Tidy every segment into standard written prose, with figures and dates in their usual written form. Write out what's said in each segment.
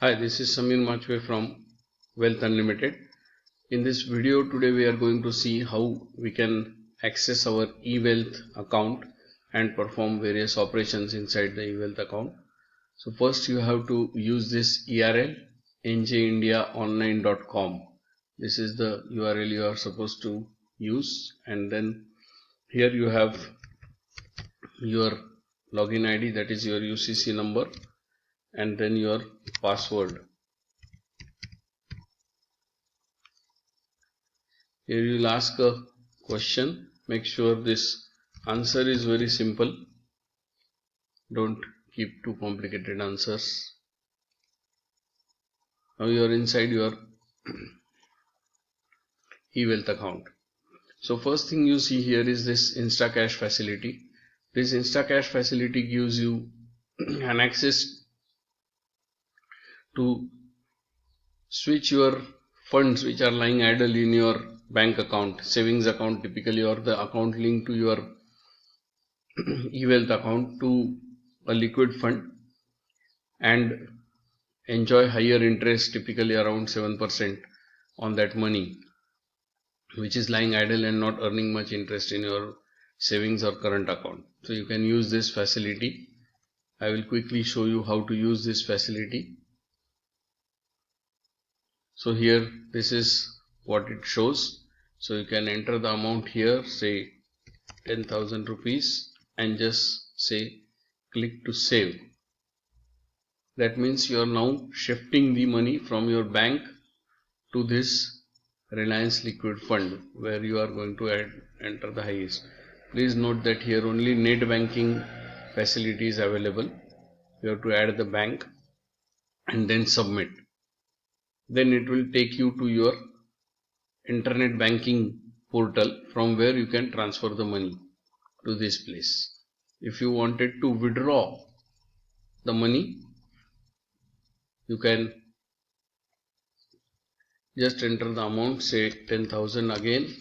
Hi, this is Samir Machwe from Wealth Unlimited. In this video today we are going to see how we can access our eWealth account and perform various operations inside the eWealth account. So first you have to use this URL njindiaonline.com. This is the URL you are supposed to use, and then here you have your login ID, that is your UCC number, and then your password. Here you will ask a question. Make sure this answer is very simple. Don't keep too complicated answers. Now you are inside your eWealth account. So first thing you see here is this InstaCash facility. This InstaCash facility gives you an access to switch your funds which are lying idle in your bank account, savings account typically, or the account linked to your eWealth account, to a liquid fund and enjoy higher interest, typically around 7% on that money which is lying idle and not earning much interest in your savings or current account. So you can use this facility. I will quickly show you how to use this facility. So here this is what it shows. So you can enter the amount here, say 10,000 rupees, and just say click to save. That means you are now shifting the money from your bank to this Reliance liquid fund where you are going to enter the highest. Please note that here only net banking facility is available. You have to add the bank and then submit. Then it will take you to your internet banking portal from where you can transfer the money to this place. If you wanted to withdraw the money, you can just enter the amount, say 10,000 again,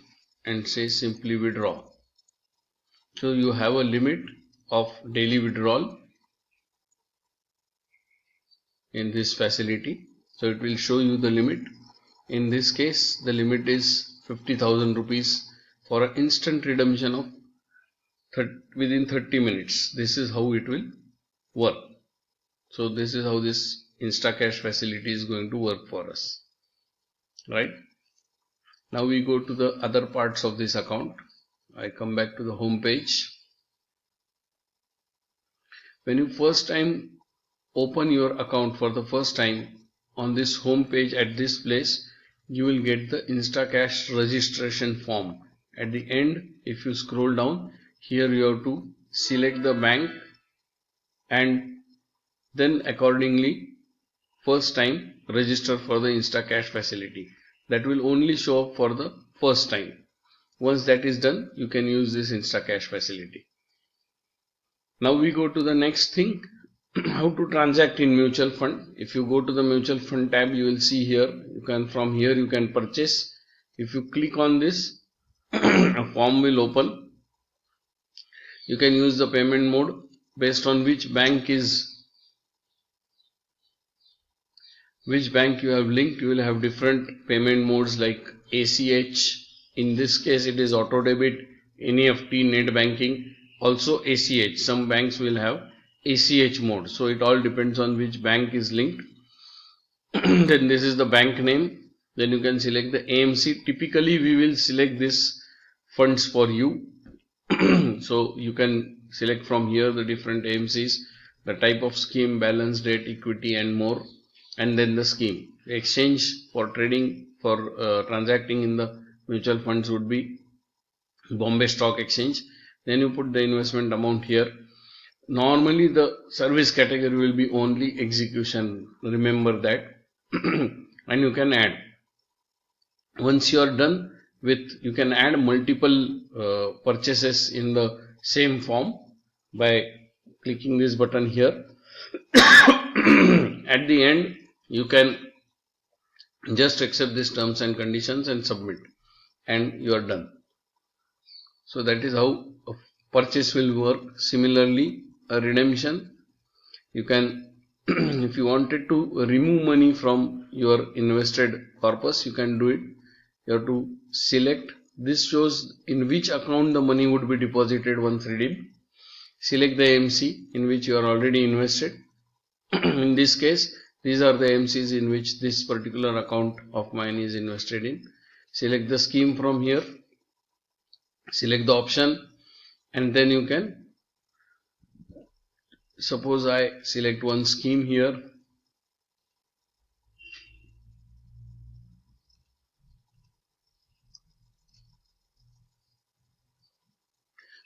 and say simply withdraw. So you have a limit of daily withdrawal in this facility. So it will show you the limit. In this case, the limit is 50,000 rupees for an instant redemption of within 30 minutes. This is how it will work. So this is how this InstaCash facility is going to work for us. Right? Now we go to the other parts of this account. I come back to the home page. When you first time open your account for the first time, on this home page at this place, you will get the InstaCash registration form. At the end, if you scroll down, here you have to select the bank and then accordingly first time register for the InstaCash facility. That will only show up for the first time. Once that is done, you can use this InstaCash facility. Now we go to the next thing, how to transact in mutual fund. If you go to the mutual fund tab, you will see here, from here you can purchase. If you click on this, a form will open. You can use the payment mode based on which bank you have linked. You will have different payment modes like ACH. In this case it is auto debit, NEFT, net banking, also ACH. Some banks will have ACH mode. So it all depends on which bank is linked. Then this is the bank name. Then you can select the AMC. Typically we will select this funds for you. So you can select from here the different AMCs, the type of scheme, balance date, equity, and more, and then the scheme. The exchange for trading, for transacting in the mutual funds would be Bombay Stock Exchange. Then you put the investment amount here. Normally the service category will be only execution, remember that. And you can add. Once you are done with, you can add multiple purchases in the same form by clicking this button here. At the end, you can just accept these terms and conditions and submit, and you are done. So that is how a purchase will work. Similarly, a redemption, you can if you wanted to remove money from your invested corpus, you can do it. You have to select. This shows in which account the money would be deposited once redeemed. Select the AMC in which you are already invested. In this case, these are the AMCs in which this particular account of mine is invested in. Select the scheme from here. Select the option, and then you can, suppose I select one scheme here.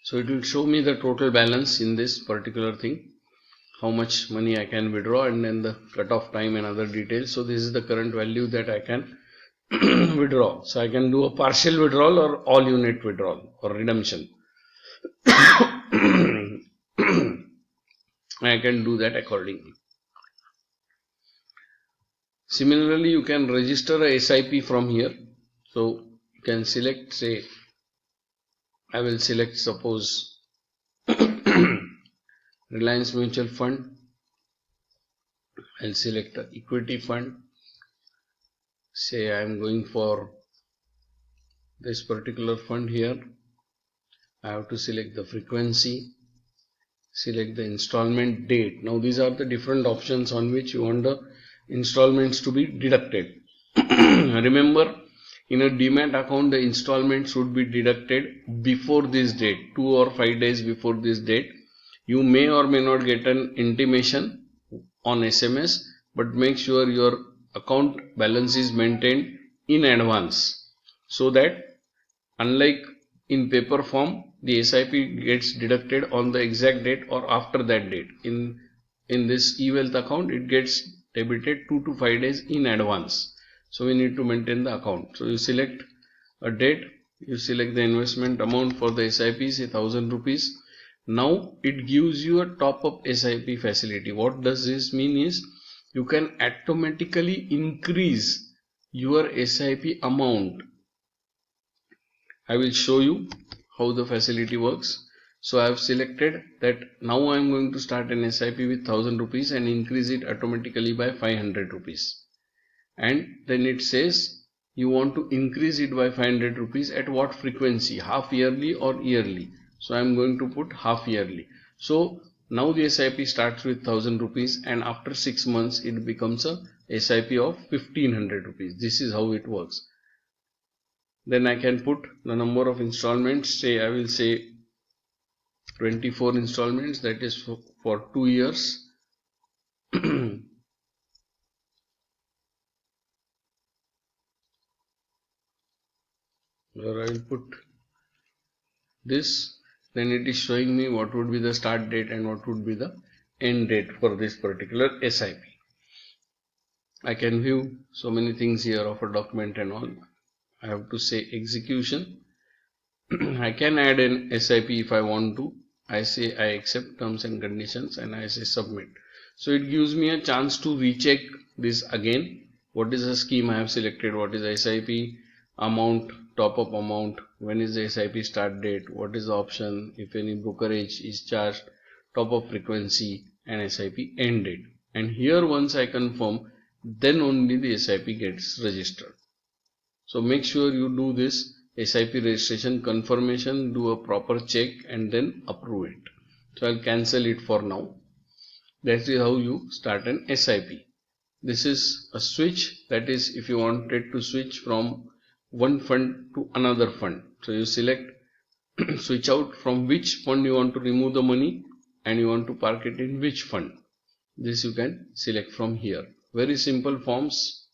So it will show me the total balance in this particular thing, how much money I can withdraw, and then the cutoff time and other details. So this is the current value that I can withdraw. So I can do a partial withdrawal or all unit withdrawal or redemption. I can do that accordingly. Similarly, you can register a SIP from here. So you can select, say, I will select, suppose, Reliance Mutual Fund. I'll select the equity fund. Say I am going for this particular fund here. I have to select the frequency, select the installment date. Now these are the different options on which you want the installments to be deducted. Remember, in a demat account, the installments should be deducted before this date, 2 or 5 days before this date. You may or may not get an intimation on SMS, but make sure your account balance is maintained in advance, so that unlike in paper form, the SIP gets deducted on the exact date or after that date. In this eWealth account, it gets debited 2 to 5 days in advance. So we need to maintain the account. So you select a date, you select the investment amount for the SIP, say 1000 rupees. Now it gives you a top-up SIP facility. What does this mean is, you can automatically increase your SIP amount. I will show you how the facility works. So I have selected that now I am going to start an SIP with 1000 rupees and increase it automatically by 500 rupees. And then it says you want to increase it by 500 rupees at what frequency, half yearly or yearly. So I am going to put half yearly. So now the SIP starts with 1000 rupees and after 6 months it becomes a SIP of 1500 rupees. This is how it works. Then I can put the number of installments, say I will say 24 installments, that is for 2 years. Or I will put this, then it is showing me what would be the start date and what would be the end date for this particular SIP. I can view so many things here of a document and all. I have to say execution. I can add an SIP if I want to. I say I accept terms and conditions and I say submit. So it gives me a chance to recheck this again. What is the scheme I have selected? What is the SIP amount, top up amount, when is the SIP start date, what is the option, if any brokerage is charged, top up frequency, and SIP end date. And here once I confirm, then only the SIP gets registered. So make sure you do this SIP registration confirmation, do a proper check and then approve it. So I'll cancel it for now. That is how you start an SIP. This is a switch, that is if you wanted to switch from one fund to another fund. So you select switch out from which fund you want to remove the money and you want to park it in which fund. This you can select from here. Very simple forms.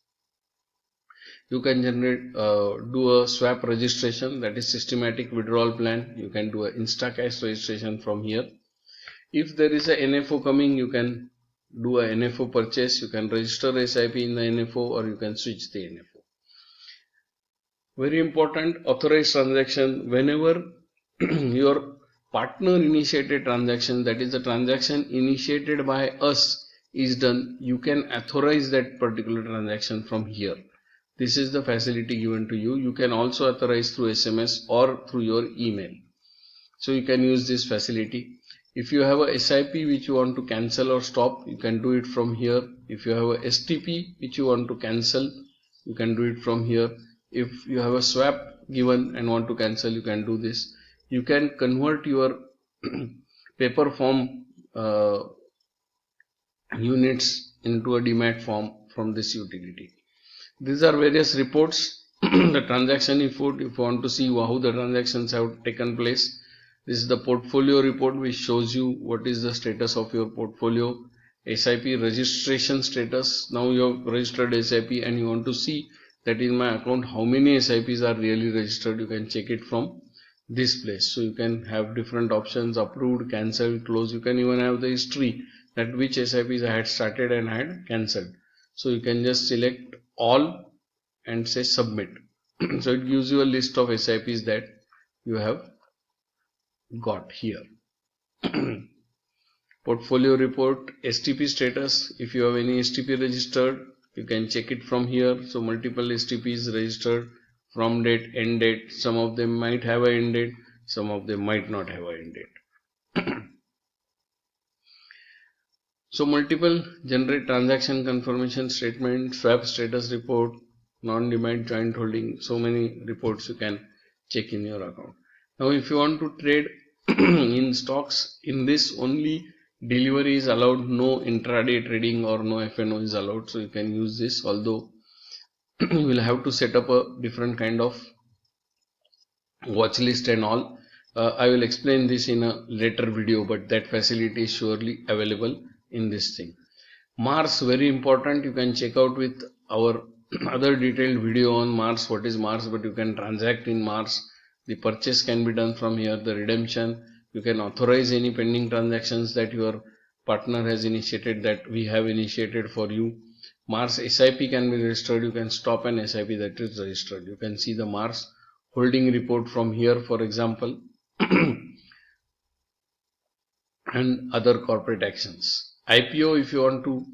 You can generate, do a swap registration, that is systematic withdrawal plan. You can do a InstaCash registration from here. If there is a NFO coming, you can do a NFO purchase. You can register SIP in the NFO or you can switch the NFO. Very important, authorized transaction. Whenever your partner initiated transaction, that is the transaction initiated by us, is done, you can authorize that particular transaction from here. This is the facility given to you. You can also authorize through SMS or through your email. So you can use this facility. If you have a SIP which you want to cancel or stop, you can do it from here. If you have a STP which you want to cancel, you can do it from here. If you have a swap given and want to cancel, you can do this. You can convert your paper form units into a demat form from this utility. These are various reports. The transaction report, if you want to see how the transactions have taken place. This is the portfolio report which shows you what is the status of your portfolio. SIP registration status. Now you have registered SIP and you want to see that in my account how many SIPs are really registered. You can check it from this place. So you can have different options: approved, cancelled, closed. You can even have the history that which SIPs I had started and I had cancelled. So you can just select all and say submit. So it gives you a list of SIPs that you have got here. Portfolio report, STP status. If you have any STP registered, you can check it from here. So multiple STPs registered from date, end date. Some of them might have an end date, some of them might not have an end date. So multiple generate transaction confirmation statement, swap status report, non-demat joint holding. So many reports you can check in your account. Now if you want to trade in stocks, in this only delivery is allowed, no intraday trading or no FNO is allowed. So you can use this, although you will have to set up a different kind of watch list and all. I will explain this in a later video, but that facility is surely available in this thing. Mars, very important. You can check out with our other detailed video on Mars, what is Mars, but you can transact in Mars. The purchase can be done from here, the redemption. You can authorize any pending transactions that your partner has initiated, that we have initiated for you. Mars SIP can be registered. You can stop an SIP that is registered. You can see the Mars holding report from here, for example, and other corporate actions. IPO, if you want to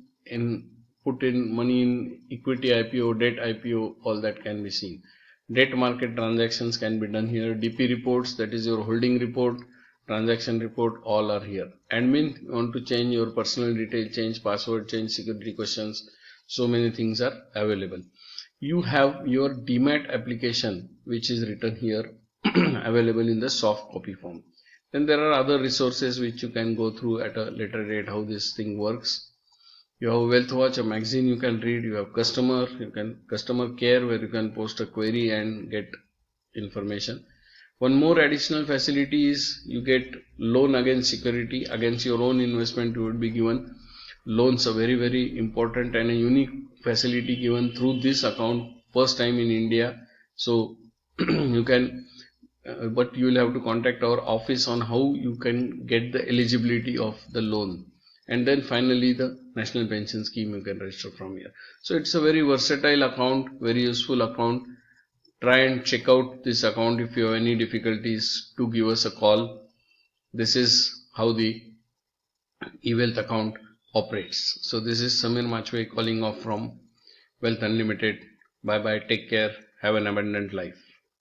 put in money in equity IPO, debt IPO, all that can be seen. Debt market transactions can be done here. DP reports, that is your holding report, transaction report, all are here. Admin, you want to change your personal detail, change password, change security questions. So many things are available. You have your demat application which is written here available in the soft copy form. Then there are other resources which you can go through at a later date how this thing works. You have Wealth Watch, a magazine you can read. You have customer care where you can post a query and get information. One more additional facility is you get loan against security, against your own investment you would be given. Loans are very, very important and a unique facility given through this account, first time in India. So you can, but you will have to contact our office on how you can get the eligibility of the loan. And then finally the National Pension Scheme you can register from here. So it's a very versatile account, very useful account. Try and check out this account. If you have any difficulties, to give us a call. This is how the eWealth account operates. So this is Samir Machwe calling off from Wealth Unlimited. Bye bye, take care, have an abundant life.